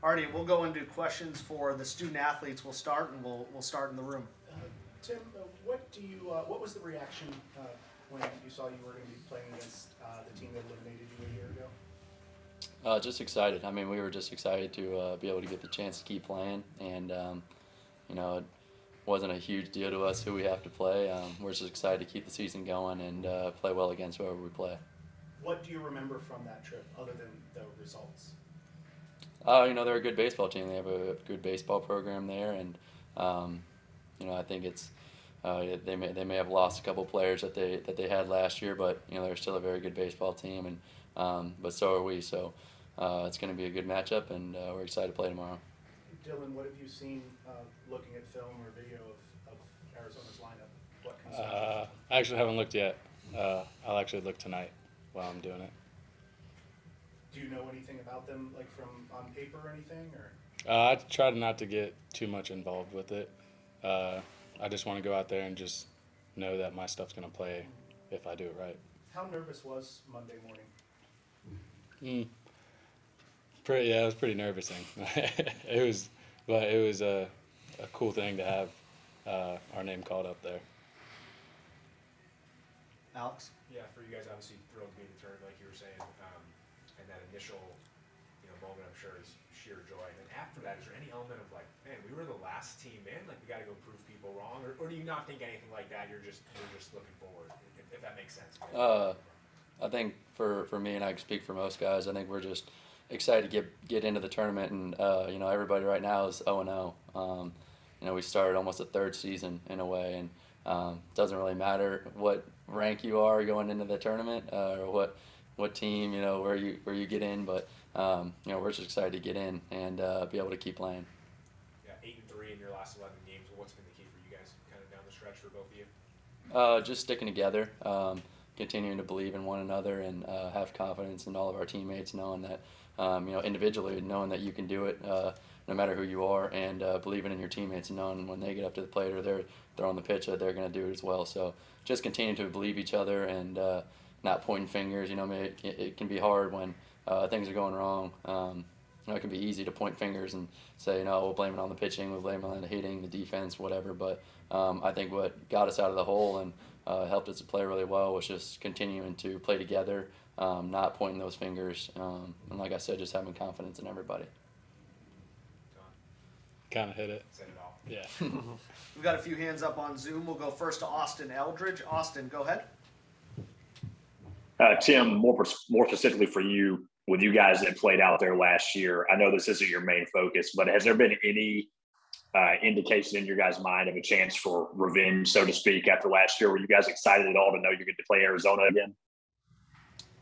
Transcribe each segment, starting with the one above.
Alrighty, we'll go into questions for the student athletes. We'll start, and we'll start in the room. Tim, what was the reaction when you saw you were going to be playing against the team that eliminated you a year ago? Just excited. I mean, we were just excited to be able to get the chance to keep playing, and it wasn't a huge deal to us who we have to play. We're just excited to keep the season going and play well against whoever we play. What do you remember from that trip, other than the results? They're a good baseball team. They have a good baseball program there, and I think it's they may have lost a couple players that they had last year, but they're still a very good baseball team, and but so are we. So it's going to be a good matchup, and we're excited to play tomorrow. Dillon, what have you seen looking at film or video of Arizona's lineup? What concerns I actually haven't looked yet. I'll actually look tonight while I'm doing it. Do you know anything about them, like from on paper or anything, or? I try not to get too much involved with it. I just want to go out there and just know that my stuff's going to play if I do it right. How nervous was Monday morning? Yeah, it was pretty nervous-ing. It was a cool thing to have our name called up there. Alex? Yeah, for you guys, obviously thrilled to be in the tournament, like you were saying, and that initial, moment I'm sure is sheer joy. And then after that, is there any element of like, man, we were the last team in, like we got to go prove people wrong, or do you not think anything like that? You're just looking forward, if that makes sense. I think for me, and I can speak for most guys, I think we're just excited to get into the tournament, and everybody right now is 0-0. We started almost a third season in a way, and it doesn't really matter what rank you are going into the tournament or what team where you get in, but we're just excited to get in and be able to keep playing. Yeah, 8-3 in your last 11 games. What's been the key for you guys, kind of down the stretch for both of you? Just sticking together, continuing to believe in one another, and have confidence in all of our teammates, knowing that individually, knowing that you can do it no matter who you are, and believing in your teammates and knowing when they get up to the plate or they're on the pitch that they're going to do it as well. So just continue to believe each other and not pointing fingers. It can be hard when things are going wrong. It can be easy to point fingers and say, we'll blame it on the pitching, we'll blame it on the hitting, the defense, whatever. But I think what got us out of the hole and helped us to play really well was just continuing to play together, not pointing those fingers, and like I said, just having confidence in everybody. Kind of hit it. Said it all. Yeah. We've got a few hands up on Zoom. We'll go first to Austin Eldridge. Austin, go ahead. Tim, more specifically for you, with you guys that played out there last year, I know this isn't your main focus, but has there been any indication in your guys' mind of a chance for revenge, so to speak, after last year? Were you guys excited at all to know you're going to play Arizona again?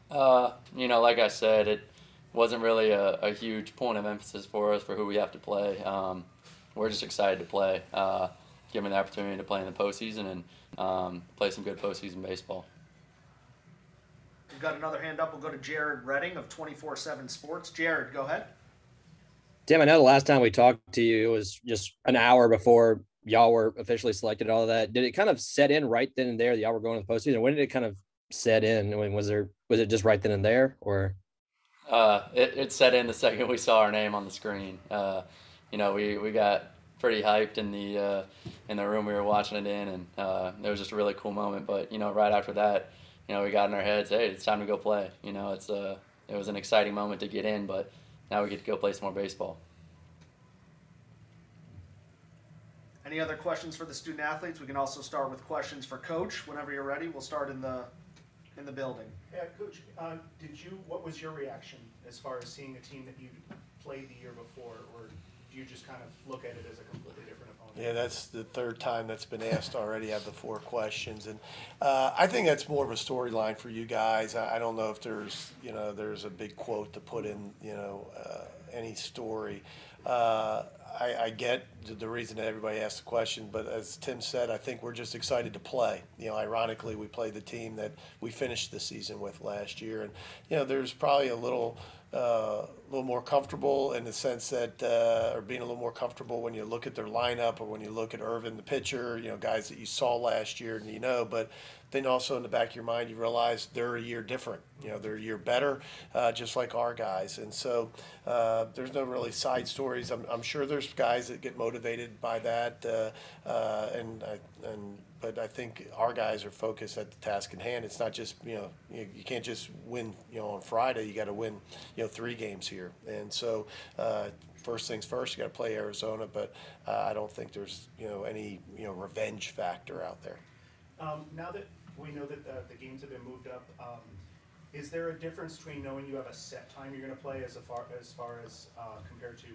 Like I said, it wasn't really a huge point of emphasis for us for who we have to play. We're just excited to play, given the opportunity to play in the postseason and play some good postseason baseball. We've got another hand up. We'll go to Jared Redding of 24/7 Sports. Jared, go ahead. Tim, I know the last time we talked to you, it was just an hour before y'all were officially selected, all of that. Did it kind of set in right then and there that y'all were going to the postseason? When did it kind of set in? I mean, was it just right then and there, or? It set in the second we saw our name on the screen. We got pretty hyped in the room we were watching it in, and it was just a really cool moment. But right after that, we got in our heads, hey, it's time to go play. It was an exciting moment to get in, but now we get to go play some more baseball. Any other questions for the student athletes? We can also start with questions for Coach. Whenever you're ready, we'll start in the building. Yeah, Coach, what was your reaction as far as seeing a team that you played the year before, or do you just kind of look at it as a completely different opponent? Yeah, that's the third time that's been asked already. I have the 4 questions, and I think that's more of a storyline for you guys. I don't know if there's a big quote to put in any story. I get the reason that everybody asked the question, but as Tim said, I think we're just excited to play. Ironically, we played the team that we finished the season with last year, and there's probably a little more comfortable in the sense that, or being a little more comfortable when you look at their lineup or when you look at Irvin, the pitcher, guys that you saw last year, and but then also in the back of your mind, you realize they're a year different. They're a year better, just like our guys. And so There's no really side stories. I'm sure there's guys that get motivated by that, but I think our guys are focused at the task in hand. It's not just, you can't just win, on Friday. You got to win, 3 games here. And so, first things first, you got to play Arizona, but I don't think there's, any, revenge factor out there. Now that we know that the games have been moved up, is there a difference between knowing you have a set time you're going to play as far as compared to,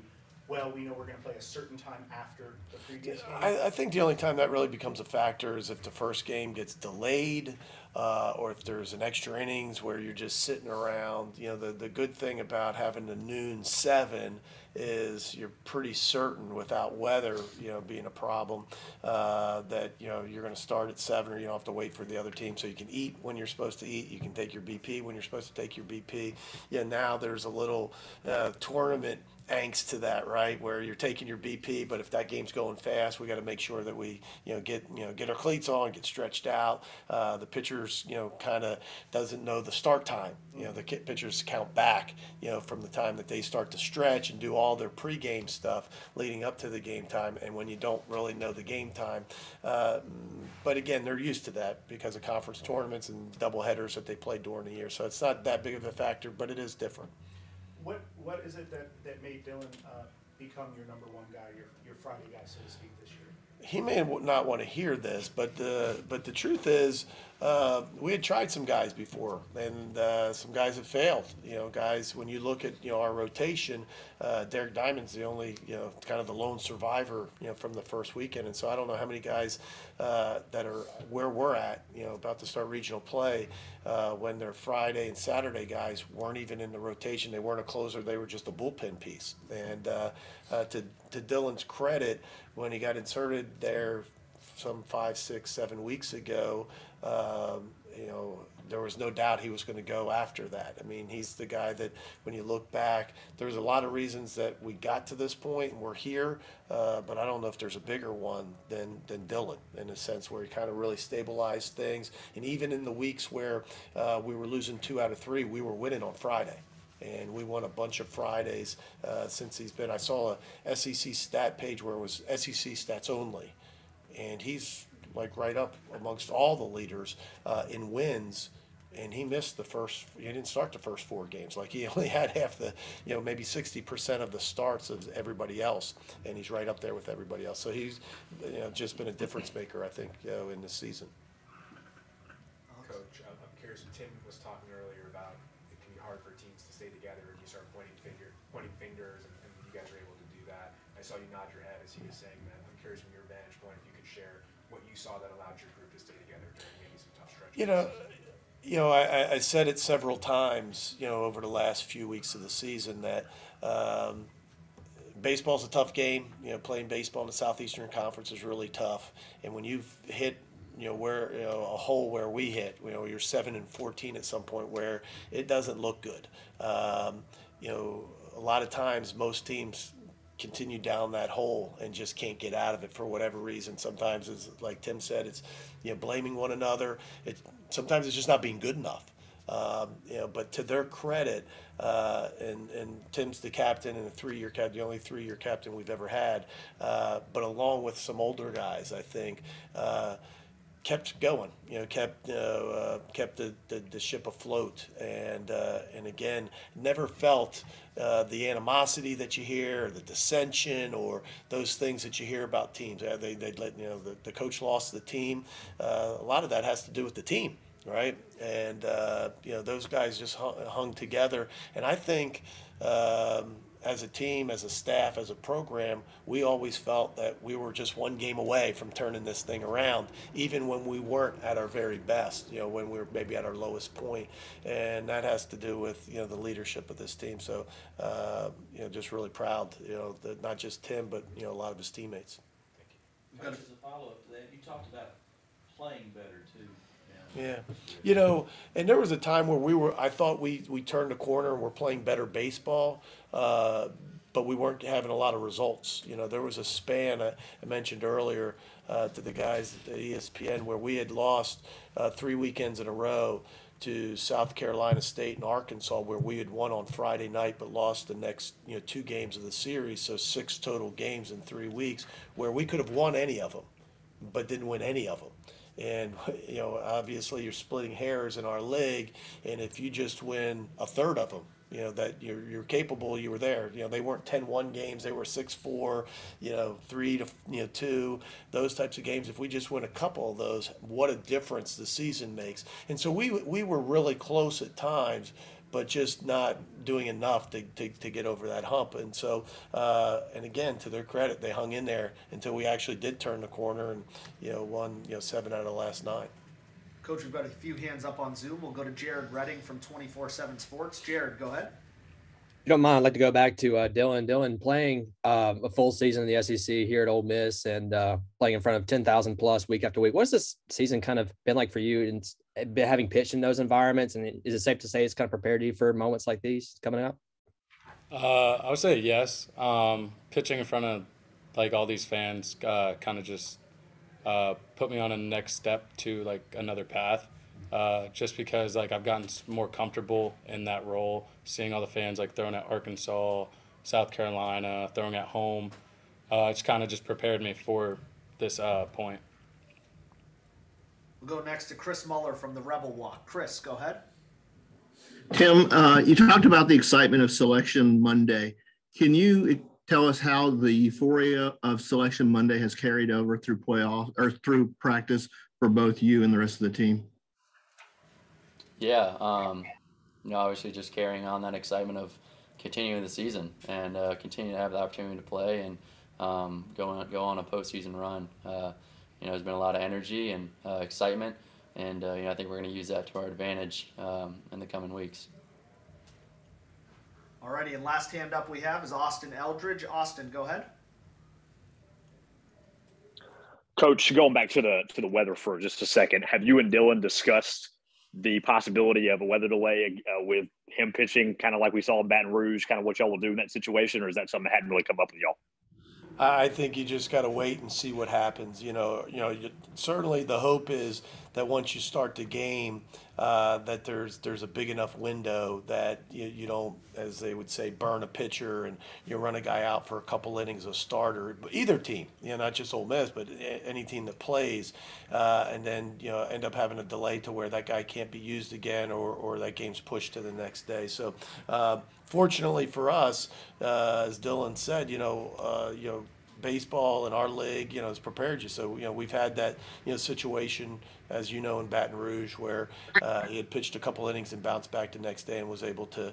well, we know we're going to play a certain time after the previous game? I think the only time that really becomes a factor is if the first game gets delayed, or if there's an extra innings where you're just sitting around. The good thing about having the noon 7 is you're pretty certain without weather, being a problem, that, you're going to start at 7, or you don't have to wait for the other team. So you can eat when you're supposed to eat. You can take your BP when you're supposed to take your BP. Now there's a little tournament angst to that, right? Where you're taking your BP, but if that game's going fast, we got to make sure that we, get our cleats on, get stretched out. The pitchers, kind of doesn't know the start time. The pitchers count back, from the time that they start to stretch and do all their pregame stuff leading up to the game time. And when you don't really know the game time, but again, they're used to that because of conference tournaments and doubleheaders that they play during the year. So it's not that big of a factor, but it is different. What is it that made Dillon become your number 1 guy, your Friday guy, so to speak, this year? He may not want to hear this, but the truth is, we had tried some guys before, and some guys have failed. Guys, when you look at our rotation, Derek Diamond's the only kind of the lone survivor from the first weekend, and so I don't know how many guys that are where we're at, about to start regional play, when their Friday and Saturday guys weren't even in the rotation. They weren't a closer; they were just a bullpen piece. And to Dillon's credit, when he got inserted there some 5, 6, 7 weeks ago, there was no doubt he was going to go after that. I mean, he's the guy that when you look back, there's a lot of reasons that we got to this point and we're here, but I don't know if there's a bigger one than Dillon, in a sense where he kind of really stabilized things. And even in the weeks where we were losing 2 out of 3, we were winning on Friday. And we won a bunch of Fridays since he's been. I saw a SEC stat page where it was SEC stats only. And he's like right up amongst all the leaders in wins. And he missed he didn't start the first 4 games. Like he only had half the, maybe 60% of the starts of everybody else. And he's right up there with everybody else. So he's, just been a difference maker, I think, in this season. Coach, I'm curious, Tim was talking earlier about it can be hard for teams to stay together and you start pointing fingers, and you guys are able to do that. I saw you nod your head as he was saying that. I'm curious from your vantage point if you could share what you saw that allowed your group to stay together during maybe some tough stretches. I said it several times, over the last few weeks of the season that baseball's a tough game. Playing baseball in the Southeastern Conference is really tough. And when you've hit, a hole where we hit, you're 7-14 at some point where it doesn't look good. A lot of times most teams continue down that hole and just can't get out of it for whatever reason. Sometimes it's like Tim said, it's blaming one another. Sometimes it's just not being good enough. But to their credit, and Tim's the captain and the only 3-year captain we've ever had. But along with some older guys, I think, kept going. Kept the ship afloat, and again, never felt the animosity that you hear, or the dissension, or those things that you hear about teams. They let the coach lost the team. A lot of that has to do with the team, right? And those guys just hung together, and I think. As a team, as a staff, as a program, we always felt that we were just one game away from turning this thing around, even when we weren't at our very best, when we were maybe at our lowest point. And that has to do with, the leadership of this team. So, just really proud, that not just Tim, but, a lot of his teammates. Coach, as a follow-up to that, you talked about playing better, too. Yeah. And there was a time where I thought we turned the corner and we're playing better baseball, but we weren't having a lot of results. There was a span I mentioned earlier to the guys at the ESPN where we had lost 3 weekends in a row to South Carolina State and Arkansas, where we had won on Friday night but lost the next 2 games of the series, so 6 total games in 3 weeks, where we could have won any of them, but didn't win any of them. And obviously you're splitting hairs in our league, and if you just win a third of them, that you're capable, you were there. They weren't 10-1 games, they were 6-4, 3-2, those types of games. If we just win a couple of those, what a difference the season makes. And so we were really close at times, but just not doing enough to get over that hump. And so, and again, to their credit, they hung in there until we actually did turn the corner and, won, 7 out of the last 9. Coach, we've got a few hands up on Zoom. We'll go to Jared Redding from 24/7 Sports. Jared, go ahead. If you don't mind, I'd like to go back to Dillon. Dillon playing a full season in the SEC here at Ole Miss and playing in front of 10,000 plus week after week. What's this season kind of been like for you and having pitched in those environments? And is it safe to say it's kind of prepared you for moments like these coming up? I would say yes. Pitching in front of like all these fans kind of just put me on a next step to like another path. Just because like I've gotten more comfortable in that role, seeing all the fans like throwing at Arkansas, South Carolina, throwing at home. It's kind of just prepared me for this point. We'll go next to Chris Muller from the Rebel Walk. Chris, go ahead. Tim, you talked about the excitement of Selection Monday. Can you tell us how the euphoria of Selection Monday has carried over through playoff or through practice for both you and the rest of the team? Yeah, obviously just carrying on that excitement of continuing the season and continue to have the opportunity to play and go on a postseason run. There's been a lot of energy and excitement, and I think we're going to use that to our advantage in the coming weeks. Alrighty, and last hand up we have is Austin Eldridge. Austin, go ahead. Coach, going back to the weather for just a second, have you and Dillon discussed the possibility of a weather delay with him pitching, kind of like we saw in Baton Rouge, kind of what y'all will do in that situation, or is that something that hadn't really come up with y'all? I think you just got to wait and see what happens. Certainly the hope is that once you start the game, that there's a big enough window that you don't, as they would say, burn a pitcher and you run a guy out for a couple innings, a starter. Either team, not just Ole Miss, but any team that plays, and then end up having a delay to where that guy can't be used again, or that game's pushed to the next day. So. Fortunately for us, as Dillon said, baseball in our league, has prepared you. So, we've had that, situation, as in Baton Rouge, where he had pitched a couple innings and bounced back the next day and was able to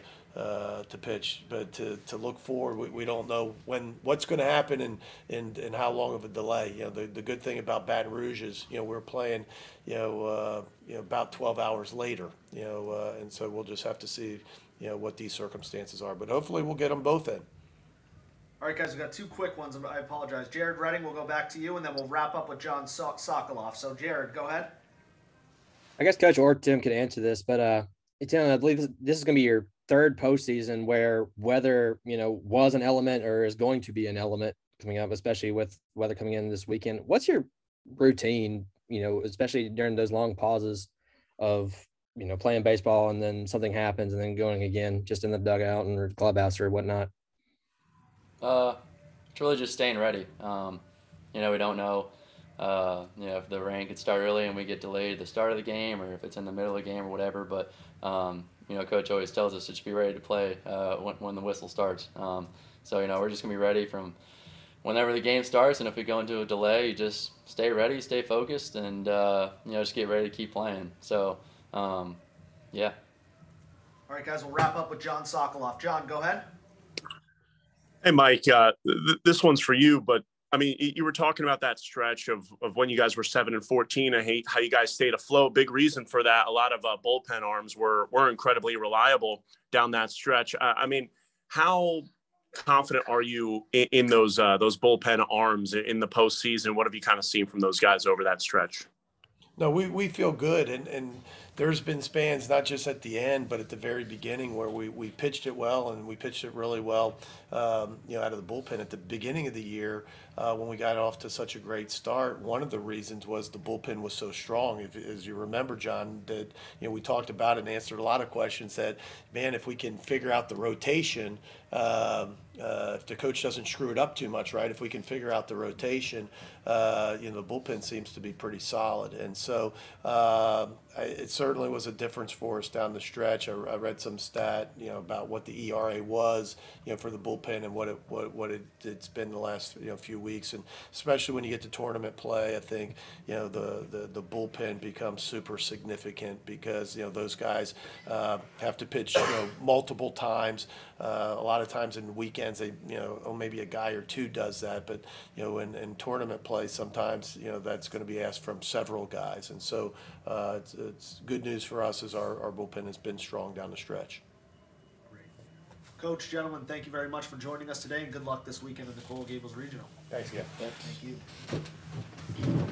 pitch. But to look forward, we don't know what's going to happen and how long of a delay. The good thing about Baton Rouge is, we're playing, about 12 hours later, and so we'll just have to see, what these circumstances are. But hopefully we'll get them both in. All right, guys, we've got 2 quick ones. I apologize. Jared Redding, we'll go back to you, and then we'll wrap up with John Sokoloff. So, Jared, go ahead. I guess Coach or Tim could answer this, but Tim, I believe this is going to be your 3rd postseason where weather, was an element or is going to be an element coming up, especially with weather coming in this weekend. What's your routine, especially during those long pauses of, playing baseball and then something happens and then going again just in the dugout and clubhouse or whatnot? It's really just staying ready. We don't know, if the rain could start early and we get delayed at the start of the game, or if it's in the middle of the game or whatever. But, Coach always tells us to just be ready to play when the whistle starts. So, we're just going to be ready from whenever the game starts. And if we go into a delay, you just stay ready, stay focused, and, just get ready to keep playing. So, yeah. All right, guys, we'll wrap up with John Sokoloff. John, go ahead. Hey, Mike, this one's for you, but I mean, you were talking about that stretch of when you guys were 7-14. I hate how you guys stayed afloat. Big reason for that. A lot of bullpen arms were incredibly reliable down that stretch. I mean, how confident are you in those bullpen arms in the postseason? What have you kind of seen from those guys over that stretch? No, we feel good, and there's been spans, not just at the end, but at the very beginning where we pitched it well, and we pitched it really well, out of the bullpen at the beginning of the year, when we got off to such a great start. One of the reasons was the bullpen was so strong. As you remember, John, that, we talked about it and answered a lot of questions that, man, if we can figure out the rotation, if the coach doesn't screw it up too much, right? If we can figure out the rotation, the bullpen seems to be pretty solid. And so it certainly was a difference for us down the stretch. I read some stat, about what the ERA was, for the bullpen and what it's been the last, few weeks. And especially when you get to tournament play, I think, the bullpen becomes super significant because, those guys have to pitch, multiple times. A lot of times in weekends, they, maybe a guy or two does that, but, in tournament play, sometimes, that's going to be asked from several guys. And so it's good news for us as our bullpen has been strong down the stretch. Coach, gentlemen, thank you very much for joining us today, and good luck this weekend in the Coral Gables Regional. Thanks again. Thank you.